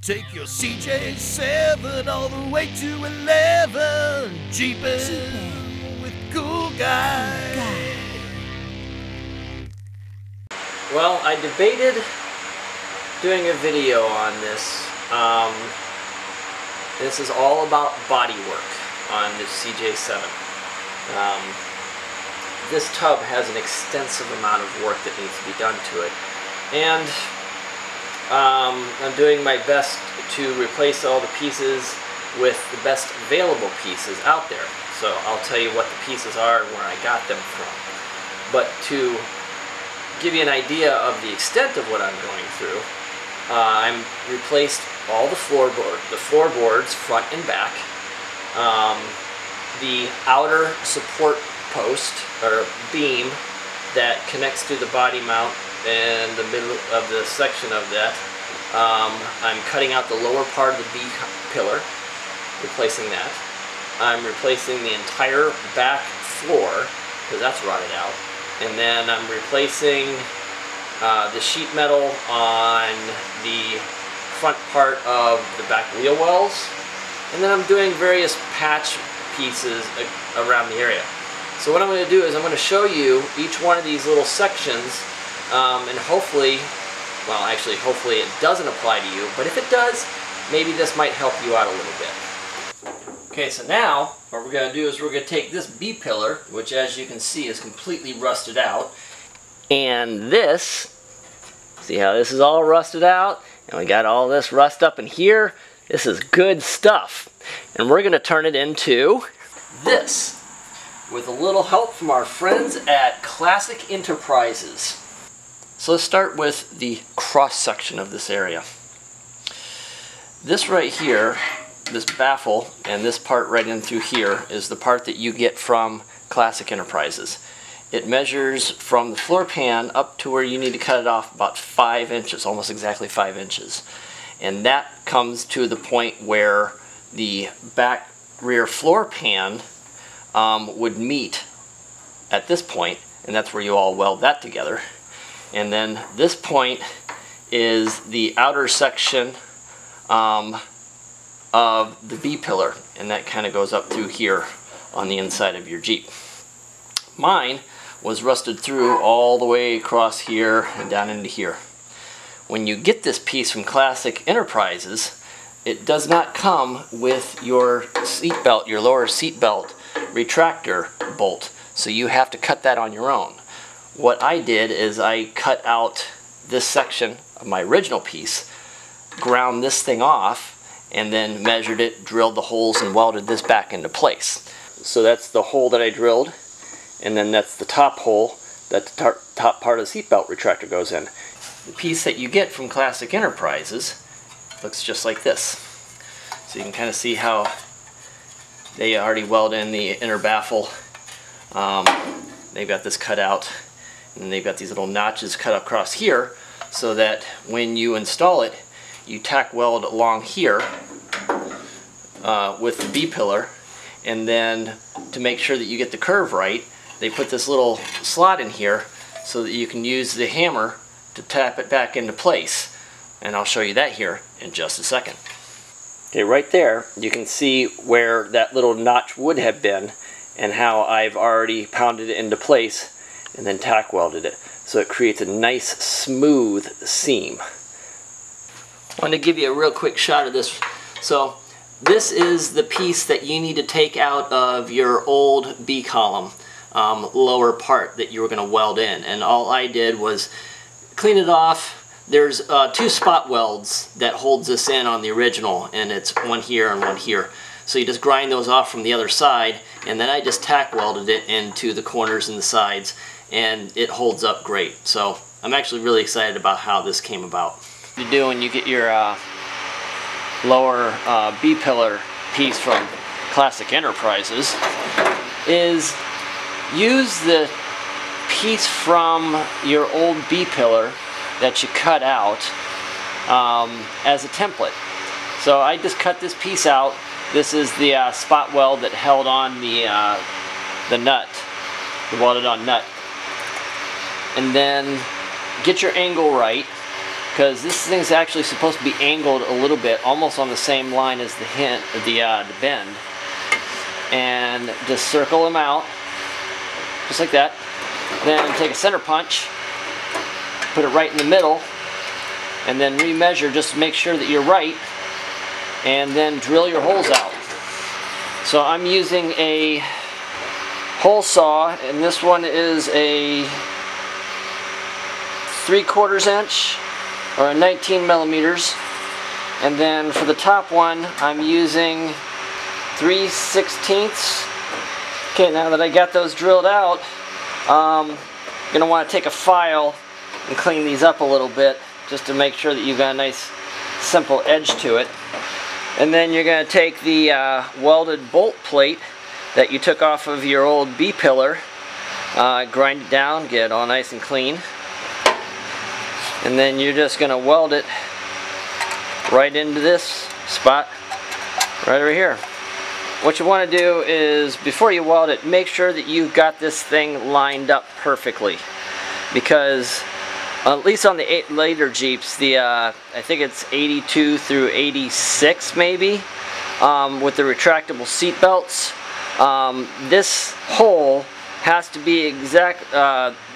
Take your CJ7 all the way to 11. Jeepin' with cool guy. Well, I debated doing a video on this. This is all about body work on the CJ7. This tub has an extensive amount of work that needs to be done to it. And I'm doing my best to replace all the pieces with the best available pieces out there. So I'll tell you what the pieces are and where I got them from. But to give you an idea of the extent of what I'm going through, I'm replaced all the floorboards front and back, the outer support post or beam that connects to the body mount and the middle of the section of that. I'm cutting out the lower part of the B pillar, replacing that. I'm replacing the entire back floor because that's rotted out. And then I'm replacing the sheet metal on the front part of the back wheel wells. And then I'm doing various patch pieces around the area. So what I'm going to do is I'm going to show you each one of these little sections, and hopefully, well actually hopefully it doesn't apply to you, but if it does, maybe this might help you out a little bit. Okay, so now what we're going to do is we're going to take this B pillar, which as you can see is completely rusted out, and this, see how this is all rusted out, and we got all this rust up in here. This is good stuff, and we're going to turn it into this with a little help from our friends at Classic Enterprises. So let's start with the cross section of this area. This right here, this baffle, and this part right in through here is the part that you get from Classic Enterprises. It measures from the floor pan up to where you need to cut it off about 5 inches, almost exactly 5 inches. And that comes to the point where the back rear floor pan would meet at this point, and that's where you all weld that together. And then this point is the outer section of the B pillar, and that kind of goes up through here on the inside of your Jeep. Mine was rusted through all the way across here and down into here. When you get this piece from Classic Enterprises, it does not come with your seat belt, your lower seat belt retractor bolt, so you have to cut that on your own. What I did is I cut out this section of my original piece, ground this thing off, and then measured it, drilled the holes, and welded this back into place. So that's the hole that I drilled, and then that's the top hole that the top part of the seatbelt retractor goes in. The piece that you get from Classic Enterprises looks just like this. So you can kind of see how they already weld in the inner baffle. They've got this cut out, and they've got these little notches cut across here so that when you install it, you tack weld along here with the B pillar, and then to make sure that you get the curve right, they put this little slot in here so that you can use the hammer to tap it back into place. And I'll show you that here in just a second. Okay, right there you can see where that little notch would have been and how I've already pounded it into place and then tack welded it, so it creates a nice smooth seam. I want to give you a real quick shot of this. So this is the piece that you need to take out of your old B column lower part that you were going to weld in, and all I did was clean it off. There's 2 spot welds that holds this in on the original, and it's one here and one here. So you just grind those off from the other side, and then I just tack welded it into the corners and the sides, and it holds up great. So I'm actually really excited about how this came about. What you do when you get your lower B pillar piece from Classic Enterprises is use the piece from your old B pillar that you cut out as a template. So I just cut this piece out. This is the spot weld that held on the nut, the welded on nut. And then get your angle right because this thing's actually supposed to be angled a little bit, almost on the same line as the bend. And just circle them out, just like that. Then take a center punch, put it right in the middle, and then remeasure just to make sure that you're right, and then drill your holes out. So I'm using a hole saw, and this one is a 3/4 inch or a 19 millimeters. And then for the top one, I'm using 3/16. Okay, now that I got those drilled out, you're gonna want to take a file and clean these up a little bit, just to make sure that you've got a nice simple edge to it. And then you're going to take the welded bolt plate that you took off of your old B-pillar, grind it down, get it all nice and clean, and then you're just going to weld it right into this spot right over here. What you want to do is, before you weld it, make sure that you've got this thing lined up perfectly, because at least on the later Jeeps, I think it's 82 through 86 maybe, with the retractable seat belts, this hole has to be exact,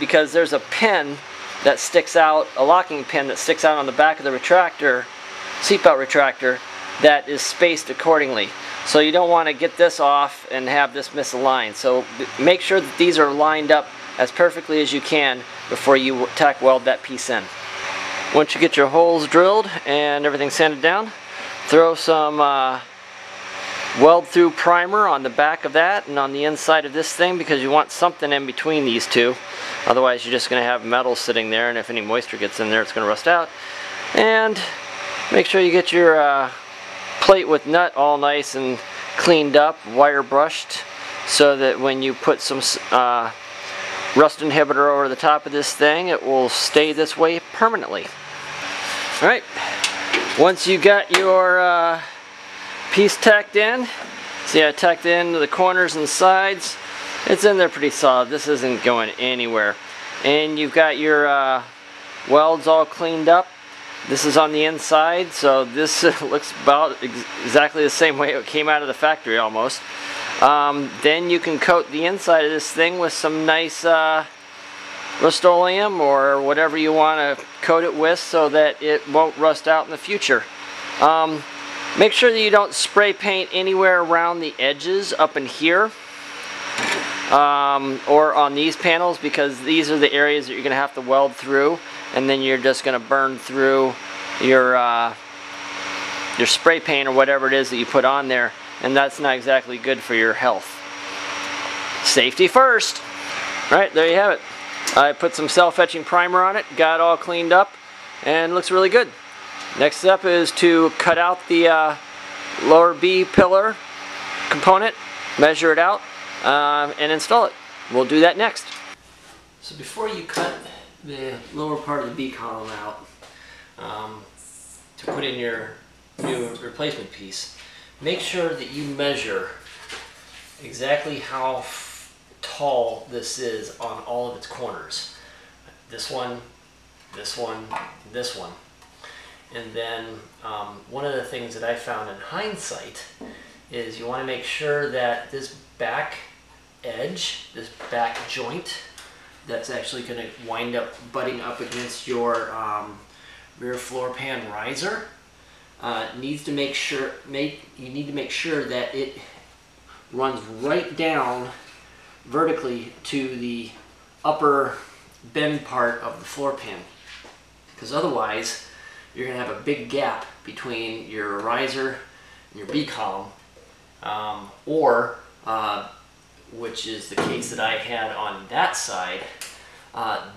because there's a pin that sticks out, a locking pin that sticks out on the back of the retractor, seatbelt retractor, that is spaced accordingly. So you don't want to get this off and have this misaligned. So make sure that these are lined up as perfectly as you can before you tack weld that piece in. Once you get your holes drilled and everything sanded down, throw some weld through primer on the back of that and on the inside of this thing, because you want something in between these two. Otherwise you're just going to have metal sitting there, and if any moisture gets in there, it's going to rust out. And make sure you get your plate with nut all nice and cleaned up, wire brushed, so that when you put some rust inhibitor over the top of this thing, it will stay this way permanently. Alright, once you got your piece tacked in, see I tacked in the corners and sides, it's in there pretty solid, this isn't going anywhere. And you've got your welds all cleaned up. This is on the inside, so this looks about exactly the same way it came out of the factory almost. Then you can coat the inside of this thing with some nice Rust-Oleum or whatever you want to coat it with, so that it won't rust out in the future. Make sure that you don't spray paint anywhere around the edges up in here, or on these panels, because these are the areas that you're going to have to weld through, and then you're just going to burn through your spray paint or whatever it is that you put on there, and that's not exactly good for your health. Safety first. Alright, there you have it. I put some self-etching primer on it, got it all cleaned up, and it looks really good. Next step is to cut out the lower B pillar component, measure it out, and install it. We'll do that next. So before you cut the lower part of the B column out to put in your new replacement piece, make sure that you measure exactly how tall this is on all of its corners. This one, this one, this one. And then one of the things that I found in hindsight is you want to make sure that this back edge, this back joint, that's actually going to wind up butting up against your rear floor pan riser, needs to make sure you need to make sure that it runs right down vertically to the upper bend part of the floor pan, because otherwise you're going to have a big gap between your riser and your B column, or which is the case that I had on that side,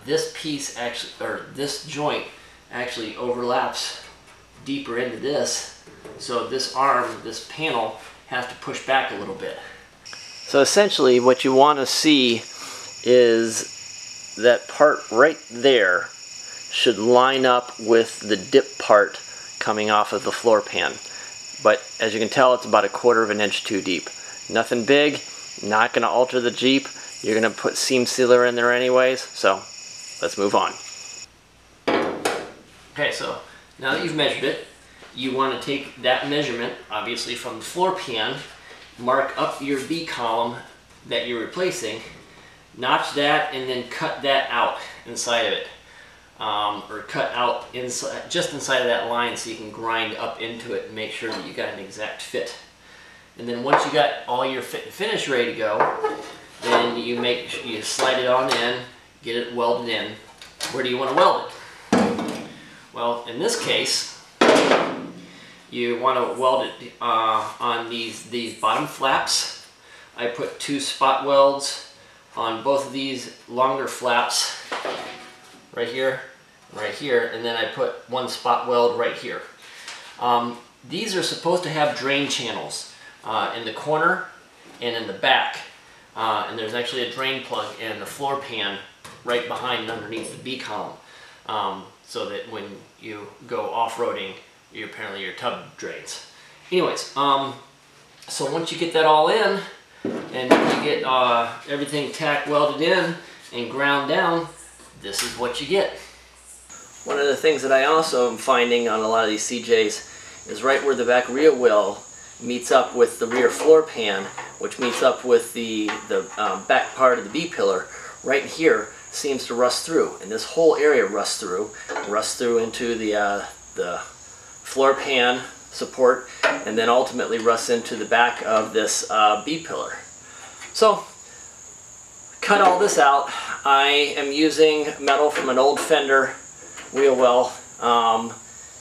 this piece actually, or this joint actually overlaps deeper into this, so this arm, this panel, has to push back a little bit. So essentially what you want to see is that part right there should line up with the dip part coming off of the floor pan. But as you can tell, it's about 1/4 inch too deep. Nothing big, not going to alter the Jeep. You're going to put seam sealer in there anyways, so let's move on. Okay, so now that you've measured it, you want to take that measurement, obviously from the floor pan, mark up your B column that you're replacing, notch that, and then cut that out inside of it. Or cut out inside, just inside of that line, so you can grind up into it and make sure that you got an exact fit. And then once you got all your fit and finish ready to go, then you slide it on in, get it welded in. Where do you want to weld it? Well, in this case, you want to weld it on these bottom flaps. I put 2 spot welds on both of these longer flaps, right here, and then I put 1 spot weld right here. These are supposed to have drain channels in the corner and in the back, and there's actually a drain plug in the floor pan right behind and underneath the B column, so that when you go off-roading, apparently your tub drains. Anyways, so once you get that all in, and you get everything tack welded in and ground down, this is what you get. One of the things that I also am finding on a lot of these CJs is right where the back rear wheel meets up with the rear floor pan, which meets up with the back part of the B pillar, right here seems to rust through, and this whole area rusts through into the floor pan support, and then ultimately rusts into the back of this B pillar. So, cut all this out. I am using metal from an old Fender wheel well,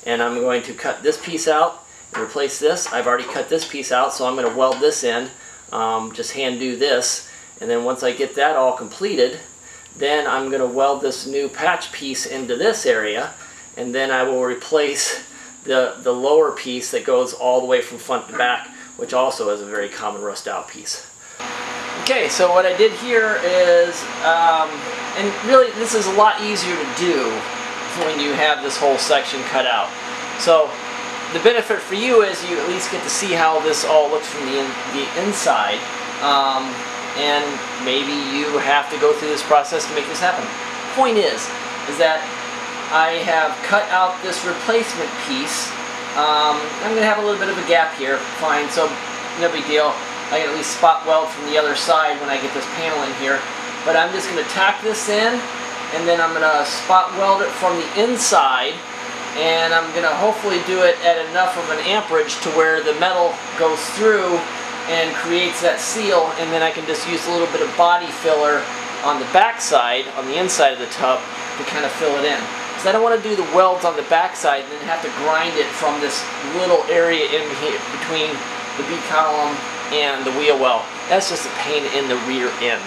and I'm going to cut this piece out and replace this. I've already cut this piece out, so I'm going to weld this in, just hand do this, and then once I get that all completed, then I'm going to weld this new patch piece into this area, and then I will replace the lower piece that goes all the way from front to back, which also is a very common rust out piece. Okay, so what I did here is, and really this is a lot easier to do when you have this whole section cut out. So the benefit for you is you at least get to see how this all looks from the inside, and maybe you have to go through this process to make this happen. Point is that I have cut out this replacement piece. I'm going to have a little bit of a gap here, fine, so no big deal. I can at least spot weld from the other side when I get this panel in here. But I'm just going to tack this in, and then I'm going to spot weld it from the inside, and I'm going to hopefully do it at enough of an amperage to where the metal goes through and creates that seal, and then I can just use a little bit of body filler on the back side, on the inside of the tub, to kind of fill it in. Because I don't want to do the welds on the back side and then have to grind it from this little area in here between the B column and the wheel well. That's just a pain in the rear end.